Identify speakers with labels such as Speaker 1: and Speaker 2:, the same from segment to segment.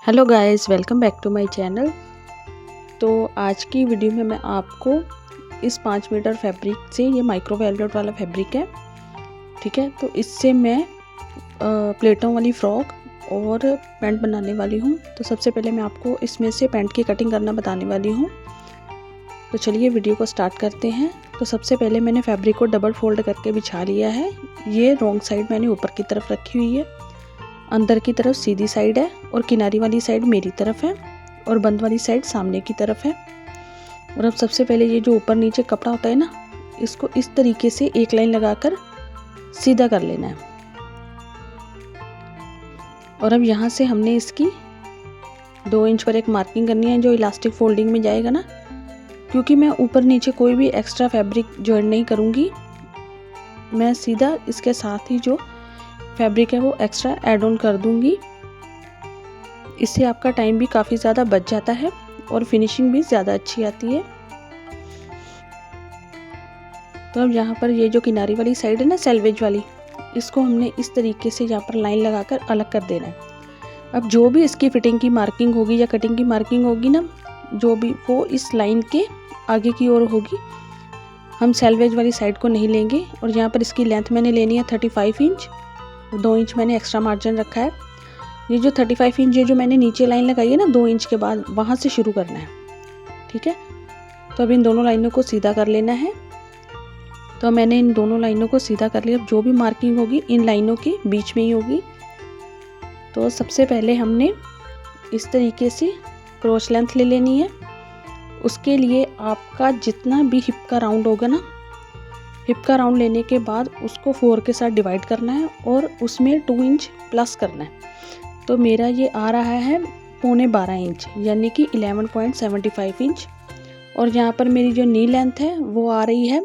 Speaker 1: Hello guys, welcome back to my channel. तो आज की वीडियो में मैं आपको इस 5 मीटर फैब्रिक से, ये माइक्रो वेलवेट वाला फैब्रिक है, ठीक है। तो इससे मैं प्लेटों वाली फ्रॉक और पैंट बनाने वाली हूँ। तो सबसे पहले मैं आपको इसमें से पैंट की कटिंग करना बताने वाली हूँ। तो चलिए वीडियो को स्टार्ट करते हैं। तो सबसे पहले मैंने फैब्रिक को डबल फोल्ड करके बिछा लिया है। ये रॉन्ग साइड मैंने ऊपर की तरफ रखी हुई है, अंदर की तरफ सीधी साइड है और किनारी वाली साइड मेरी तरफ है और बंद वाली साइड सामने की तरफ है। और अब सबसे पहले ये जो ऊपर नीचे कपड़ा होता है ना, इसको इस तरीके से एक लाइन लगाकर सीधा कर लेना है। और अब यहाँ से हमने इसकी 2 इंच पर एक मार्किंग करनी है जो इलास्टिक फोल्डिंग में जाएगा ना, क्योंकि मैं ऊपर नीचे कोई भी एक्स्ट्रा फैब्रिक जॉइन नहीं करूँगी। मैं सीधा इसके साथ ही जो फैब्रिक है वो एक्स्ट्रा ऐड ऑन कर दूंगी। इससे आपका टाइम भी काफ़ी ज़्यादा बच जाता है और फिनिशिंग भी ज़्यादा अच्छी आती है। तो अब यहाँ पर ये जो किनारी वाली साइड है ना, सेल्वेज वाली, इसको हमने इस तरीके से यहाँ पर लाइन लगाकर अलग कर देना है। अब जो भी इसकी फिटिंग की मार्किंग होगी या कटिंग की मार्किंग होगी ना, जो भी वो इस लाइन के आगे की ओर होगी। हम सेल्वेज वाली साइड को नहीं लेंगे। और यहाँ पर इसकी लेंथ मैंने लेनी है 35 इंच। 2 इंच मैंने एक्स्ट्रा मार्जिन रखा है। ये जो 35 इंच है जो मैंने नीचे लाइन लगाई है ना 2 इंच के बाद, वहाँ से शुरू करना है, ठीक है। तो अब इन दोनों लाइनों को सीधा कर लेना है। तो मैंने इन दोनों लाइनों को सीधा कर लिया। अब जो भी मार्किंग होगी इन लाइनों के बीच में ही होगी। तो सबसे पहले हमने इस तरीके से क्रॉस लेंथ ले लेनी है। उसके लिए आपका जितना भी हिप का राउंड होगा ना, हिप का राउंड लेने के बाद उसको 4 के साथ डिवाइड करना है और उसमें 2 इंच प्लस करना है। तो मेरा ये आ रहा है 12.25 इंच, यानी कि 11.75 इंच। और यहाँ पर मेरी जो नी लेंथ है वो आ रही है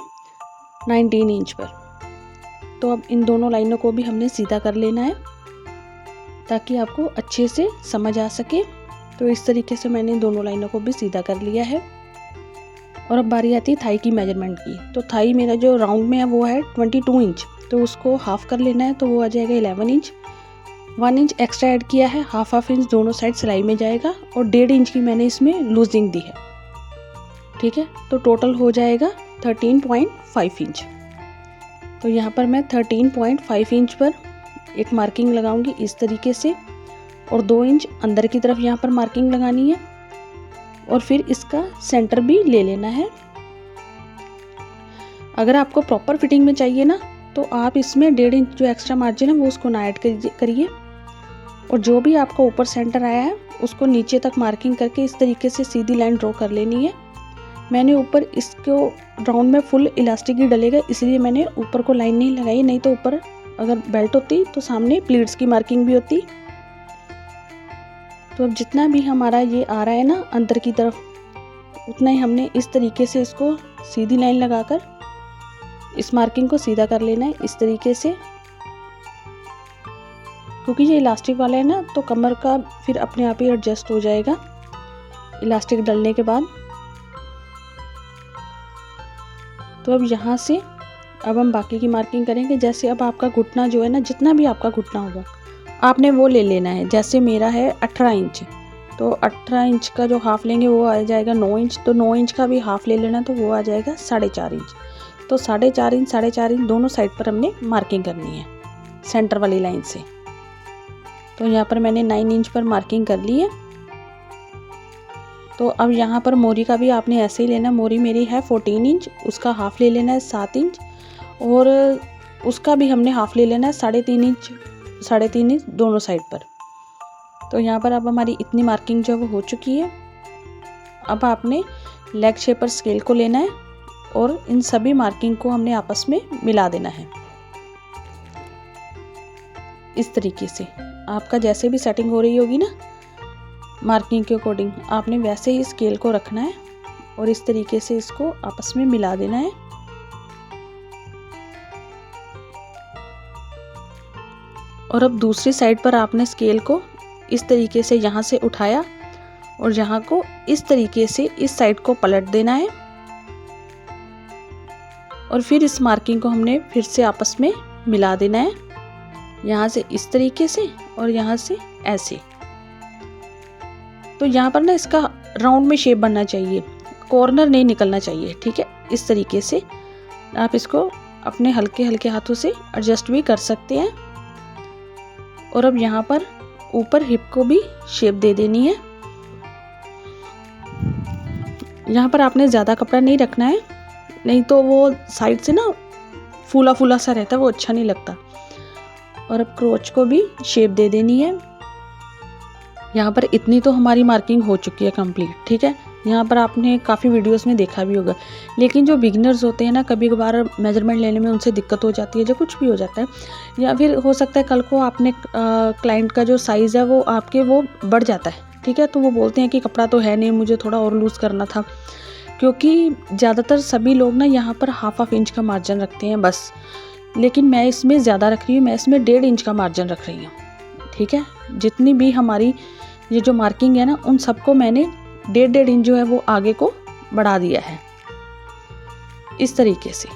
Speaker 1: 19 इंच पर। तो अब इन दोनों लाइनों को भी हमने सीधा कर लेना है ताकि आपको अच्छे से समझ आ सके। तो इस तरीके से मैंने इन दोनों लाइनों को भी सीधा कर लिया है। और अब बारी आती है थाई की मेजरमेंट की। तो थाई मेरा जो राउंड में है वो है 22 इंच, तो उसको हाफ कर लेना है। तो वो आ जाएगा 11 इंच। 1 इंच एक्स्ट्रा ऐड किया है, हाफ इंच दोनों साइड सिलाई में जाएगा और 1.5 इंच की मैंने इसमें लूजिंग दी है, ठीक है। तो टोटल हो जाएगा 13.5 इंच। तो यहाँ पर मैं 13.5 इंच पर एक मार्किंग लगाऊंगी इस तरीके से, और 2 इंच अंदर की तरफ यहाँ पर मार्किंग लगानी है और फिर इसका सेंटर भी ले लेना है। अगर आपको प्रॉपर फिटिंग में चाहिए ना, तो आप इसमें 1.5 इंच जो एक्स्ट्रा मार्जिन है वो उसको ना ऐड करिए। और जो भी आपका ऊपर सेंटर आया है उसको नीचे तक मार्किंग करके इस तरीके से सीधी लाइन ड्रॉ कर लेनी है। मैंने ऊपर इसको राउंड में फुल इलास्टिक ही डलेगा, इसलिए मैंने ऊपर को लाइन नहीं लगाई। नहीं तो ऊपर अगर बेल्ट होती तो सामने प्लीट्स की मार्किंग भी होती। तो अब जितना भी हमारा ये आ रहा है ना अंदर की तरफ, उतना ही हमने इस तरीके से इसको सीधी लाइन लगाकर इस मार्किंग को सीधा कर लेना है इस तरीके से। क्योंकि ये इलास्टिक वाला है ना, तो कमर का फिर अपने आप ही एडजस्ट हो जाएगा इलास्टिक डलने के बाद। तो अब यहाँ से अब हम बाकी की मार्किंग करेंगे। जैसे अब आपका घुटना जो है ना, जितना भी आपका घुटना होगा आपने वो ले लेना है। जैसे मेरा है 18 इंच, तो 18 इंच का जो हाफ लेंगे वो आ जाएगा 9 इंच। तो 9 इंच का भी हाफ ले लेना, तो वो आ जाएगा 4.5 इंच। तो 4.5 इंच दोनों साइड पर हमने मार्किंग करनी है सेंटर वाली लाइन से। तो यहाँ पर मैंने 9 इंच पर मार्किंग कर ली है। तो अब यहाँ पर मोरी का भी आपने ऐसे ही लेना। मोरी मेरी है 14 इंच, उसका हाफ ले लेना है 7 इंच, और उसका भी हमने हाफ ले लेना है 3.5 इंच दोनों साइड पर। तो यहाँ पर अब हमारी इतनी मार्किंग जो है वो हो चुकी है। अब आपने लेग शेप पर स्केल को लेना है और इन सभी मार्किंग को हमने आपस में मिला देना है इस तरीके से। आपका जैसे भी सेटिंग हो रही होगी ना मार्किंग के अकॉर्डिंग, आपने वैसे ही स्केल को रखना है और इस तरीके से इसको आपस में मिला देना है। और अब दूसरी साइड पर आपने स्केल को इस तरीके से यहाँ से उठाया और यहाँ को इस तरीके से इस साइड को पलट देना है। और फिर इस मार्किंग को हमने फिर से आपस में मिला देना है, यहाँ से इस तरीके से और यहाँ से ऐसे। तो यहाँ पर ना इसका राउंड में शेप बनना चाहिए, कॉर्नर नहीं निकलना चाहिए। ठीक है, इस तरीके से आप इसको अपने हल्के हल्के हाथों से एडजस्ट भी कर सकते हैं। और अब यहाँ पर ऊपर हिप को भी शेप दे देनी है। यहाँ पर आपने ज़्यादा कपड़ा नहीं रखना है, नहीं तो वो साइड से ना फूला फूला सा रहता है, वो अच्छा नहीं लगता। और अब क्रोच को भी शेप दे देनी है। यहाँ पर इतनी तो हमारी मार्किंग हो चुकी है कंप्लीट। ठीक है, यहाँ पर आपने काफ़ी वीडियोस में देखा भी होगा, लेकिन जो बिगिनर्स होते हैं ना, कभी कभार मेजरमेंट लेने में उनसे दिक्कत हो जाती है, जो कुछ भी हो जाता है, या फिर हो सकता है कल को आपने क्लाइंट का जो साइज़ है वो आपके वो बढ़ जाता है। ठीक है, तो वो बोलते हैं कि कपड़ा तो है नहीं, मुझे थोड़ा और लूज़ करना था, क्योंकि ज़्यादातर सभी लोग ना यहाँ पर हाफ इंच का मार्जिन रखते हैं बस, लेकिन मैं इसमें ज़्यादा रख रही हूँ, मैं इसमें 1.5 इंच का मार्जिन रख रही हूँ। ठीक है, जितनी भी हमारी ये जो मार्किंग है ना, उन सबको मैंने 1.5 इंच जो है वो आगे को बढ़ा दिया है इस तरीके से।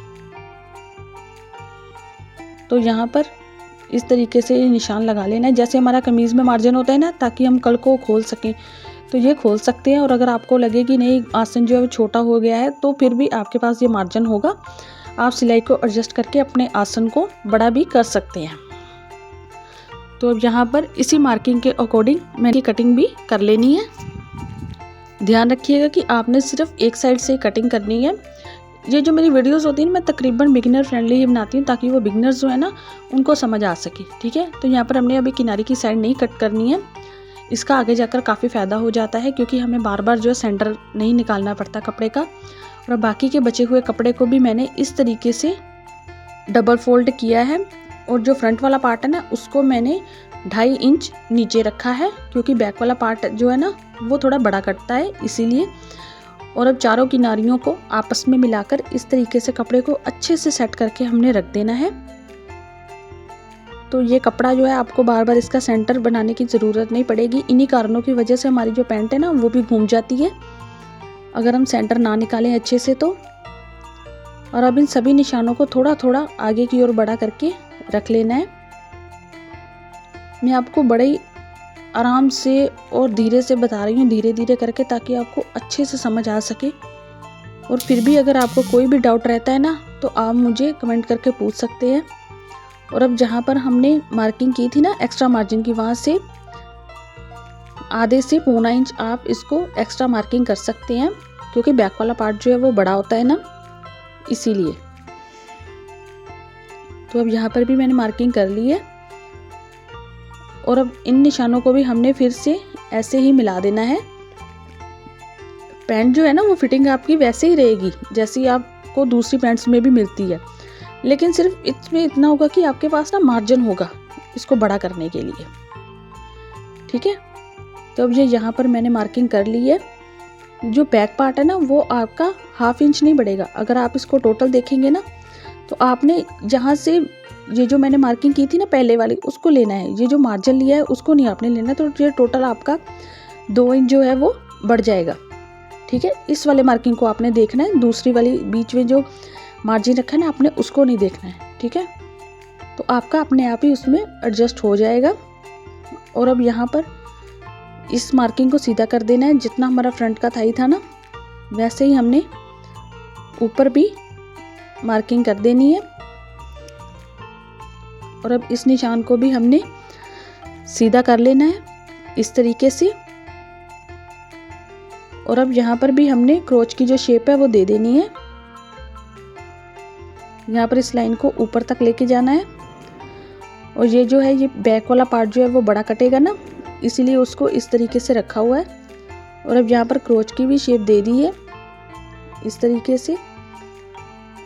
Speaker 1: तो यहाँ पर इस तरीके से ये निशान लगा लेना है, जैसे हमारा कमीज़ में मार्जिन होता है ना, ताकि हम कल को खोल सकें, तो ये खोल सकते हैं। और अगर आपको लगे कि नहीं आसन जो है वो छोटा हो गया है, तो फिर भी आपके पास ये मार्जिन होगा, आप सिलाई को एडजस्ट करके अपने आसन को बड़ा भी कर सकते हैं। तो अब यहाँ पर इसी मार्किंग के अकॉर्डिंग मैंने कटिंग भी कर लेनी है। ध्यान रखिएगा कि आपने सिर्फ एक साइड से कटिंग करनी है। ये जो मेरी वीडियोस होती हैं मैं तकरीबन बिगिनर फ्रेंडली ही बनाती हूँ, ताकि वो बिगिनर्स जो है ना उनको समझ आ सके। ठीक है, तो यहाँ पर हमने अभी किनारे की साइड नहीं कट करनी है, इसका आगे जाकर काफ़ी फ़ायदा हो जाता है, क्योंकि हमें बार बार जो है सेंटर नहीं निकालना पड़ता कपड़े का। और बाकी के बचे हुए कपड़े को भी मैंने इस तरीके से डबल फोल्ड किया है, और जो फ्रंट वाला पार्ट है ना उसको मैंने 2.5 इंच नीचे रखा है, क्योंकि बैक वाला पार्ट जो है ना वो थोड़ा बड़ा कटता है, इसीलिए। और अब चारों किनारियों को आपस में मिलाकर इस तरीके से कपड़े को अच्छे से सेट करके हमने रख देना है। तो ये कपड़ा जो है आपको बार बार इसका सेंटर बनाने की ज़रूरत नहीं पड़ेगी। इन्हीं कारणों की वजह से हमारी जो पैंट है ना वो भी घूम जाती है, अगर हम सेंटर ना निकालें अच्छे से तो। और अब इन सभी निशानों को थोड़ा थोड़ा आगे की ओर बड़ा करके रख लेना है। मैं आपको बड़े ही आराम से और धीरे से बता रही हूँ, धीरे धीरे करके, ताकि आपको अच्छे से समझ आ सके। और फिर भी अगर आपको कोई भी डाउट रहता है ना, तो आप मुझे कमेंट करके पूछ सकते हैं। और अब जहाँ पर हमने मार्किंग की थी ना एक्स्ट्रा मार्जिन की, वहाँ से आधे से 1.25 इंच आप इसको एक्स्ट्रा मार्किंग कर सकते हैं, क्योंकि बैक वाला पार्ट जो है वो बड़ा होता है ना, इसीलिए। तो अब यहाँ पर भी मैंने मार्किंग कर ली है। और अब इन निशानों को भी हमने फिर से ऐसे ही मिला देना है। पैंट जो है ना वो फिटिंग आपकी वैसे ही रहेगी जैसी आपको दूसरी पैंट्स में भी मिलती है, लेकिन सिर्फ इसमें इतना होगा कि आपके पास ना मार्जिन होगा इसको बड़ा करने के लिए। ठीक है, तो अब ये यहाँ पर मैंने मार्किंग कर ली है। जो बैक पार्ट है ना वो आपका 1/2 इंच नहीं बढ़ेगा। अगर आप इसको टोटल देखेंगे ना, तो आपने जहाँ से ये जो मैंने मार्किंग की थी ना पहले वाली, उसको लेना है। ये जो मार्जिन लिया है उसको नहीं आपने लेना, तो ये टोटल आपका 2 इंच जो है वो बढ़ जाएगा। ठीक है, इस वाले मार्किंग को आपने देखना है, दूसरी वाली बीच में जो मार्जिन रखा है ना आपने उसको नहीं देखना है। ठीक है, तो आपका अपने आप ही उसमें एडजस्ट हो जाएगा। और अब यहाँ पर इस मार्किंग को सीधा कर देना है। जितना हमारा फ्रंट का थाई था ना, वैसे ही हमने ऊपर भी मार्किंग कर देनी है। और अब इस निशान को भी हमने सीधा कर लेना है इस तरीके से। और अब यहाँ पर भी हमने क्रोच की जो शेप है वो दे देनी है। यहाँ पर इस लाइन को ऊपर तक लेके जाना है। और ये जो है ये बैक वाला पार्ट जो है वो बड़ा कटेगा ना, इसीलिए उसको इस तरीके से रखा हुआ है। और अब यहाँ पर क्रोच की भी शेप दे दी है इस तरीके से।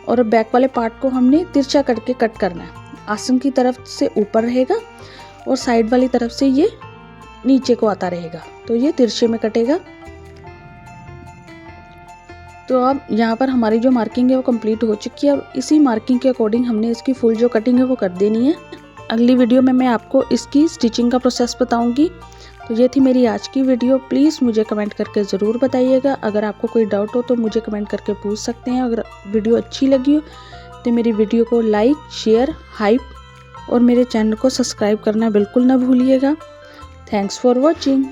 Speaker 1: और अब बैक वाले पार्ट को हमने तिरछा करके कट करना है। आसन की तरफ से ऊपर रहेगा और साइड वाली तरफ से ये नीचे को आता रहेगा, तो ये तिरछे में कटेगा। तो अब यहाँ पर हमारी जो मार्किंग है वो कंप्लीट हो चुकी है। अब इसी मार्किंग के अकॉर्डिंग हमने इसकी फुल जो कटिंग है वो कर देनी है। अगली वीडियो में मैं आपको इसकी स्टिचिंग का प्रोसेस बताऊंगी। तो ये थी मेरी आज की वीडियो। प्लीज़ मुझे कमेंट करके ज़रूर बताइएगा। अगर आपको कोई डाउट हो तो मुझे कमेंट करके पूछ सकते हैं। अगर वीडियो अच्छी लगी हो तो मेरी वीडियो को लाइक, शेयर, हाइप और मेरे चैनल को सब्सक्राइब करना बिल्कुल ना भूलिएगा। Thanks for watching.